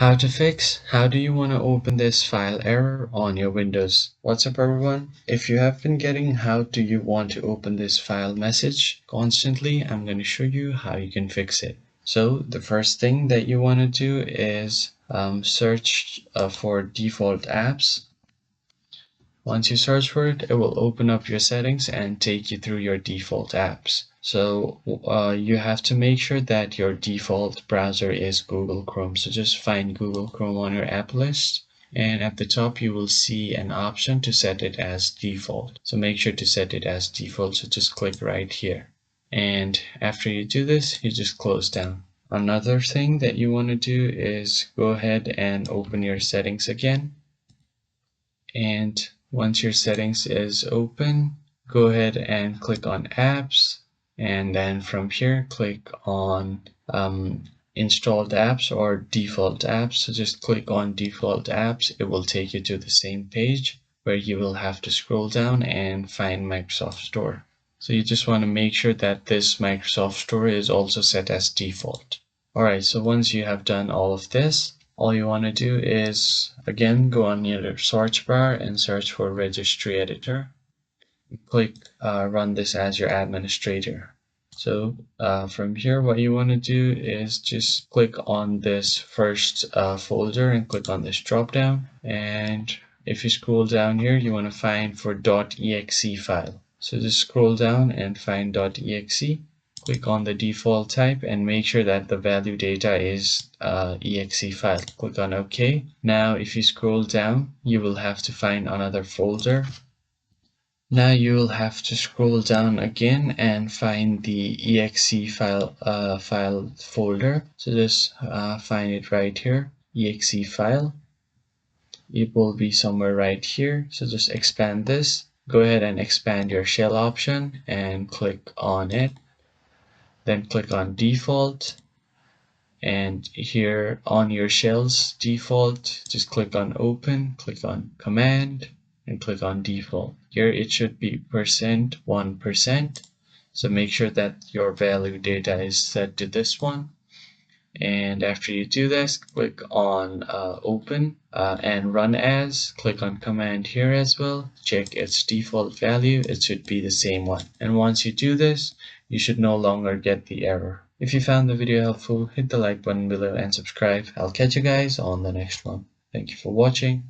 How to fix? How do you want to open this file error on your Windows? What's up everyone? If you have been getting how do you want to open this file message constantly, I'm going to show you how you can fix it. So the first thing that you want to do is search for default apps. Once you search for it, it will open up your settings and take you through your default apps. So you have to make sure that your default browser is Google Chrome. So just find Google Chrome on your app list, and at the top you will see an option to set it as default. So make sure to set it as default. So just click right here. And after you do this, you just close down. Another thing that you want to do is go ahead and open your settings again. And once your settings is open, go ahead and click on apps, and then from here click on installed apps or default apps. So just click on default apps. It will take you to the same page where you will have to scroll down and find Microsoft Store. So you just want to make sure that this Microsoft Store is also set as default. Alright, so once you have done all of this, all you want to do is again go on your search bar and search for registry editor. Click run this as your administrator. So from here what you want to do is just click on this first folder and click on this drop down, and if you scroll down here you want to find for .exe file. So just scroll down and find .exe. Click on the default type and make sure that the value data is exe file. Click on OK. Now if you scroll down, you will have to find another folder. Now you will have to scroll down again and find the exe file folder. So just find it right here, exe file. It will be somewhere right here. So just expand this. Go ahead and expand your shell option and click on it. Then click on default, and here on your shell's default, just click on open, click on command, and click on default. Here it should be %1%. So make sure that your value data is set to this one. And after you do this, click on open and run as. Click on command here as well. Check its default value. It should be the same one. And once you do this, you should no longer get the error. If you found the video helpful, hit the like button below and subscribe. I'll catch you guys on the next one. Thank you for watching.